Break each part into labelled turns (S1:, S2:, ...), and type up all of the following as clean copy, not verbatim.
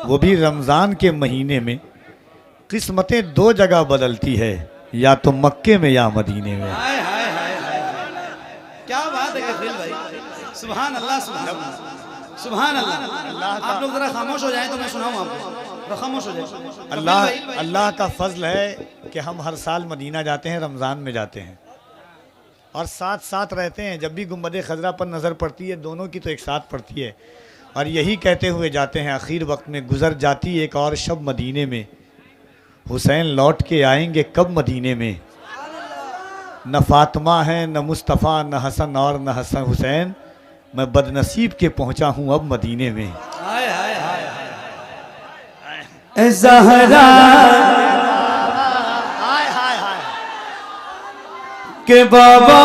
S1: वो भी रमज़ान के महीने में। किस्मतें दो जगह बदलती है, या तो मक्के में या मदीने में।
S2: हाय हाय हाय हाय, क्या बात है कफील भाई, सुभान अल्लाह सुभान अल्लाह सुभान अल्लाह। आप लोग जरा खामोश हो जाएं तो मैं सुनाऊं आपको, खामोश हो जाए।
S1: अल्लाह का फजल है कि हम हर साल मदीना जाते हैं, रमज़ान में जाते हैं और साथ साथ रहते हैं। जब भी गुंबद खजरा पर नज़र पड़ती है, दोनों की तो एक साथ पड़ती है, और यही कहते हुए जाते हैं आखिर वक्त में, गुज़र जाती एक और शब मदीने में, हुसैन लौट के आएंगे कब मदीने में। न फातिमा है न मुस्तफ़ा न हसन और न हसन हुसैन, मैं बदनसीब के पहुंचा हूं अब मदीने में।
S2: हाय हाय हाय हाय, ज़हरा
S1: हाय हाय हाय
S2: के बाबा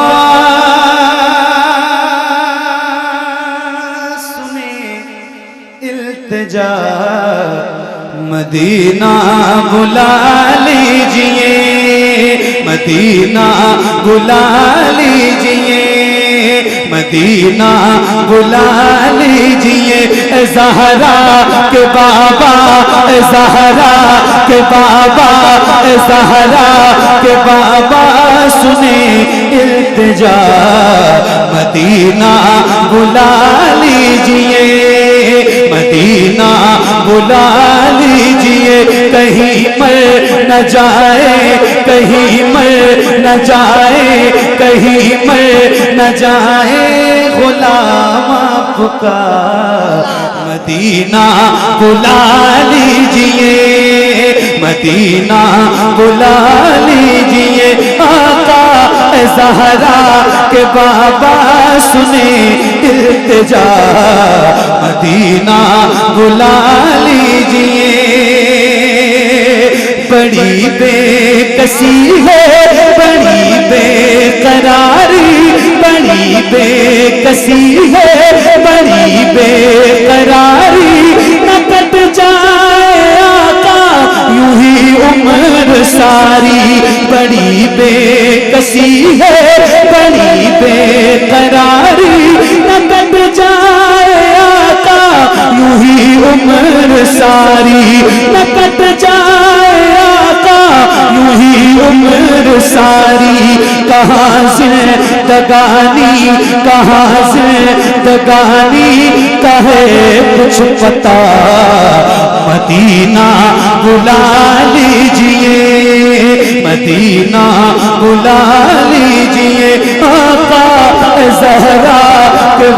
S2: सुने इल्तिजा, मदीना बुला लीजिए, मदीना बुला लीजिए, मदीना बुला लीजिए। ज़हरा के बाबा, ज़हरा के बाबा, ज़हरा के बाबा सुने इल्तिजा, मदीना बुला लीजिए, मदीना बुला लीजिए। कहीं मर न जाए, कहीं मर न जाए, कहीं मर न जाए गुलाम आपका, मदीना बुला लीजिए, मदीना बुला लीजिए। आका ज़हरा के बाबा सुने इल्तिजा, मदीना बुला लीजिए। बड़ी बेकसी है, बड़ी बेकरारी, बड़ी बेकसी है, बड़ी बेकरारी, न कट जाए आका यूं ही उम्र सारी। बड़ी बेकसी है, बड़ी बेकरारी, न कट जाए आका यूं ही उम्र सारी, न कट जाए आका यूं ही उम्र सारी। कहाँ से दगानी, कहाँ से दगानी, कहे कुछ पता, मदीना बुला लीजिए, मदीना बुला लीजिए। आका ज़हरा के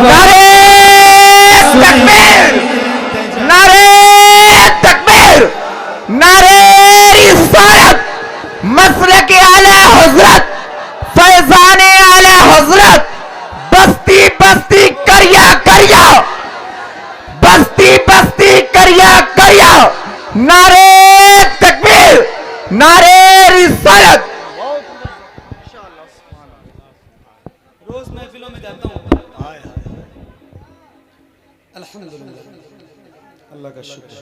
S3: मसले के आला हजरत, फैजाने आला हजरत, बस्ती बस्ती करिया करिया, बस्ती बस्ती करिया करिया, नारे तकबीर, नारे रिसालत।
S2: रोज महफिलों में जाता हूँ, अल्हम्दुलिल्लाह, अल्लाह का शुक्र।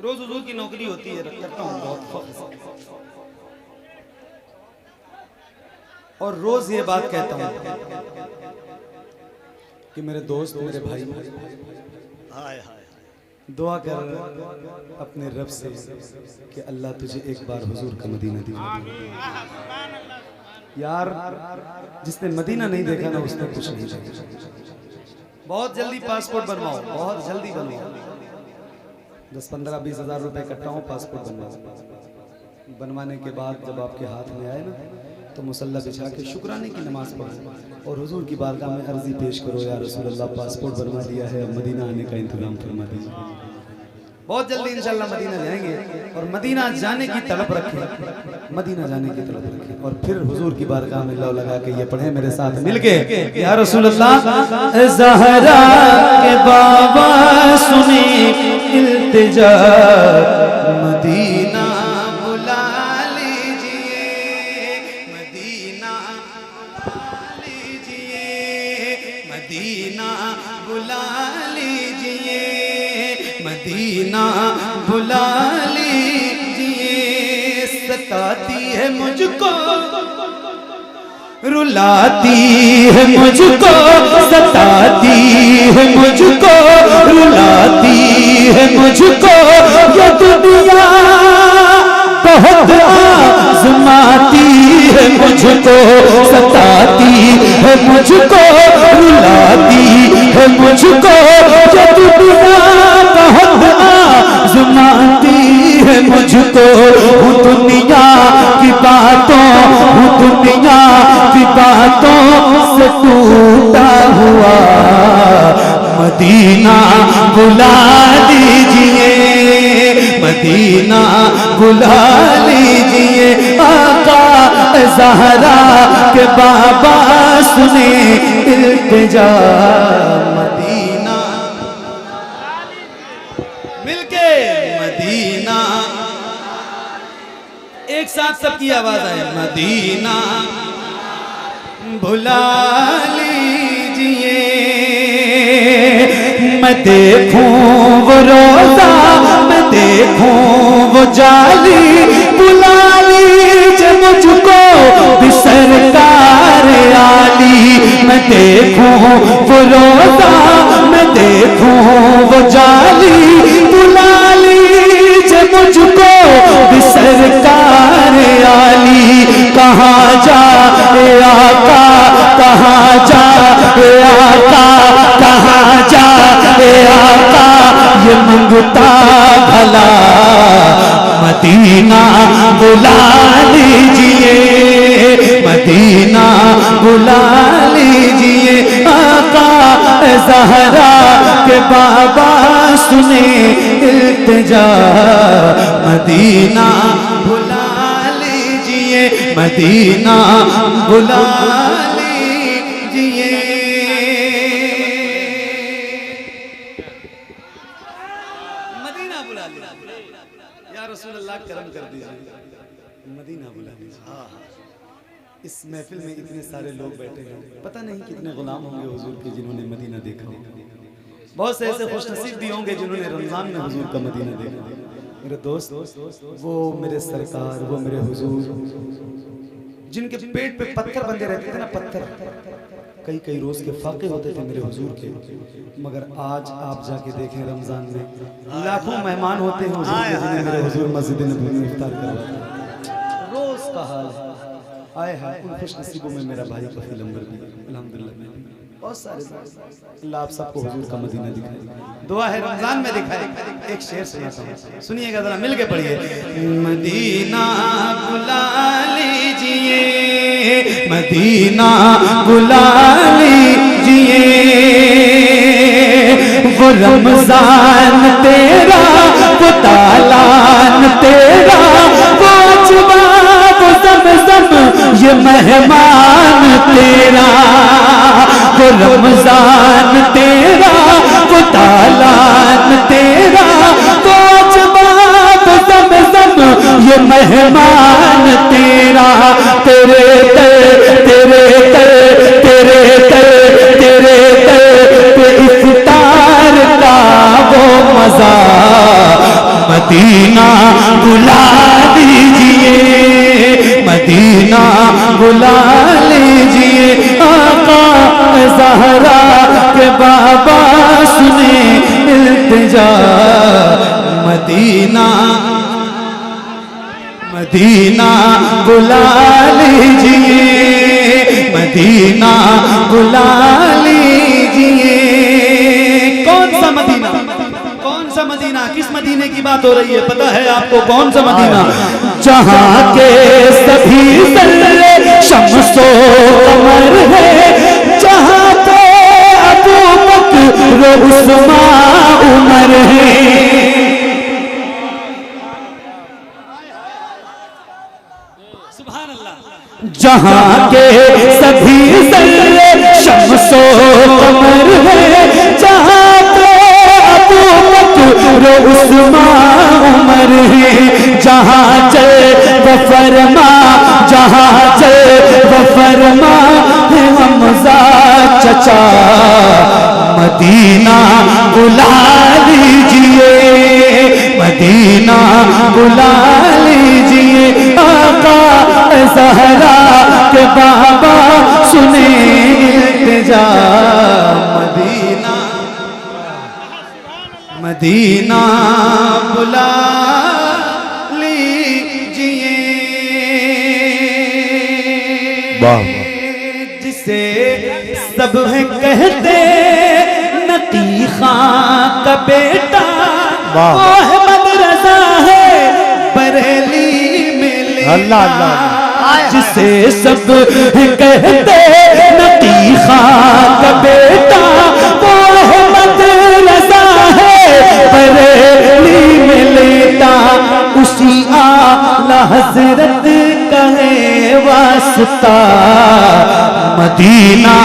S2: रोज हुजूर की नौकरी होती है, करता हूँ बहुत फख्र, और रोज ये बात कहता हूँ कि मेरे दोस्त, मेरे भाई, दुआ कर अपने रब से कि अल्लाह तुझे एक बार हुजूर का मदीना दिखा। यार जिसने मदीना नहीं देखा ना, उसने कुछ नहीं देखा। बहुत जल्दी पासपोर्ट बनवाओ, बहुत जल्दी बनवाओ, 10-15-20 हज़ार रुपए इकट्ठा हो, पासपोर्ट बनवाओ। बनवाने के बाद जब आपके हाथ में आए ना, तो मुसल्ला बिछा के शुक्राने की नमाज पढ़ो और हुजूर की बारगाह में अर्जी पेश करो, या रसूल अल्लाह पासपोर्ट बनवा लिया है, अब मदीना आने का इंतजाम फरमा दीजिए। बहुत जल्दी इंशाल्लाह मदीना जाएंगे, और मदीना जाने की तड़प रखें, मदीना जाने की तड़प रखें, और फिर हुजूर की बारगाह में लौ लगा के ये पढ़े मेरे साथ मिलके, या रसूल अल्लाह ज़हरा के बाबा सुने इल्तिजा, मदीना बुला लीजिए, मदीना बुला लीजिए, मदीना बुला लीजिए, मदीना बुला लीजिए। सताती है मुझको रुलाती है मुझको, सताती है मुझको, रुलाती है मुझको ये दुनिया, बहुत आज़माती है मुझको, सताती है मुझको, रुलाती है मुझको ये दुनिया, बहुत आज़माती है मुझको। हूँ दुनिया की बातों, हूँ दुनिया की बातों से टूटा हुआ, मदीना बुला लीजिए, मदीना बुला लीजिए। आका ज़हरा के बाबा सुने इल्तिजा, मदीना मिलके मदीना, एक साथ सबकी आवाज आए, मदीना बुला लीजिए। मैं देखूं वो रोजा, मैं देखूं वो जाली, बुला लीजिए मुझको भी सरकार आली। मैं देखूं वो रोजा, मैं देखूं वो जाली, बुला लीजिए मुझको भी सरकार आली। कहाँ जाए आका, कहाँ जाए आका, कहाँ जाए आका ये मंगता भला, मदीना बुला लीजिए, मदीना बुला लीजिए। आका ज़हरा के बाबा सुने इल्तिजा, मदीना बुला लीजिए, मदीना बुला लीजिए। मदीना बुला लीजिए या रसूल अल्लाह, करम कर दीजिए, मदीना बुला लीजिए। इस महफिल में इतने सारे लोग बैठे हैं, पता नहीं कितने गुलाम होंगे हुजूर के जिन्होंने मदीना देखा होगा। बहुत से ऐसे खुशनसीब भी होंगे जिन्होंने रमजान में हुजूर का मदीना देखा। मेरे दोस्त, वो मेरे सरकार, वो मेरे हुजूर, जिनके पेट पे पत्थर बंधे रहते थे ना, पत्थर कई कई रोज के फाके होते थे मेरे हुजूर के, मगर आज आप जाके देखें रमजान में लाखों मेहमान होते हैं हुजूर के, जिन्हें मेरे हुजूर मस्जिद नबवी में इफ्तार करवाते हैं। रोज का हाल आए है। उन खुशनसीबों में मेरा भाई कफील अंबर भी, अल्हम्दुलिल्लाह। बहुत सारे अल्लाह आप सबको हुजूर का मदीना दिखाए, दुआ है रमजान में दिखाए। एक शेर सुनाता हूँ, सुनिएगा जरा, मिल के पढ़िए। मदीना बुला लीजिए, मदीना बुला लीजिए, वो रमजान तेरा, वो तालान तेरा, वो अजवा, वो ज़मज़म ये मेहमान तेरा, वो रमजान तेरा, वो तालान तेरा, वो अजवा, वो ज़मज़म ये मेहमान तेरा। तेरे दर, तेरे दर, तेरे दर, तेरे दर पे इफ्तार का वो मजा, मदीना बुला लीजिए, मदीना बुला लीजिए। आका ज़हरा के बाबा सुने इल्तिजा, मदीना, मदीना बुला लीजिए, मदीना बुला लीजिए। कौन सा मदीना, कौन सा मदीना, किस मदीने की बात हो रही है पता है आपको? कौन सा मदीना? जहाँ के सभी ज़र्रे शम्सो कमर है, जहाँ पे अबू बकर उस्मान उमर है, जहाँ के सभी ज़र्रे शम्सो कमर है, जहाँ पे अबू बकर उस्मान उमर है, जहाँ चल वो फरमा, जहाँ चल वो फरमा है हमज़ा चचा, मदीना बुला लीजिए, मदीना बुला लीजिए। आका ज़हरा के बाबा सुने इल्तिजा मदीना मदीना बुला लीजिए जिसे सब है कहते नकी खां का बेटा वो है मदरसा है बरेली में
S1: अल्लाह अल्लाह
S2: जिसे सब कहते नकी खां का बेटा वो है मदरसा है बरेली में लेता उसी आला हजरत का है वास्ता मदीना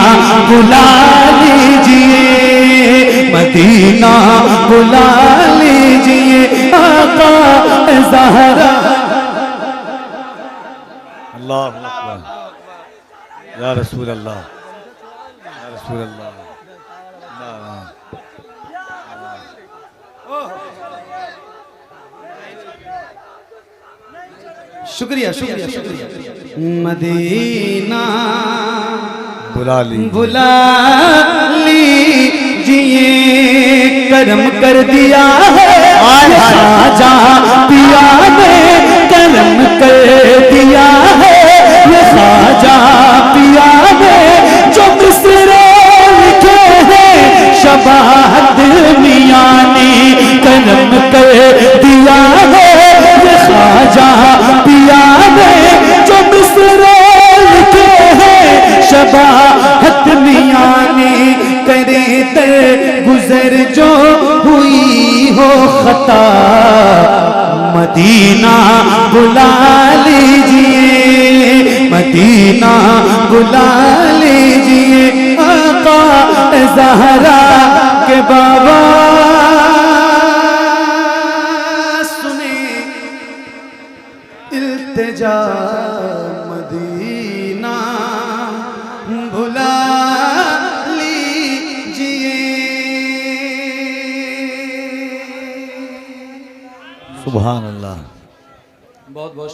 S2: बुला लीजिए मदीना बुला लीजिए आका ज़हरा
S1: अल्लाह अकबर या रसूल अल्लाह या रसूल अल्लाह
S2: शुक्रिया शुक्रिया शुक्रिया मदीना
S1: बुला
S2: लीजिए करम कर दिया है खाजा पिया ने करम कर दिया है ये खाजा पिया ने जो मिसरे लिखे हैं शबाहत मियां ने करम कर दिया है ये खाजा पिया ने जो मिसरे लिखे हैं शबाहत मियां ने करे तर गुजर जो हुई हो खता मदीना बुला लीजिए मदीना बुला लीजिए आका ज़हरा के बाबा सुने इल्तिजा मदीना बुला लीजिए
S1: सुभान अल्लाह
S2: बहुत बहुत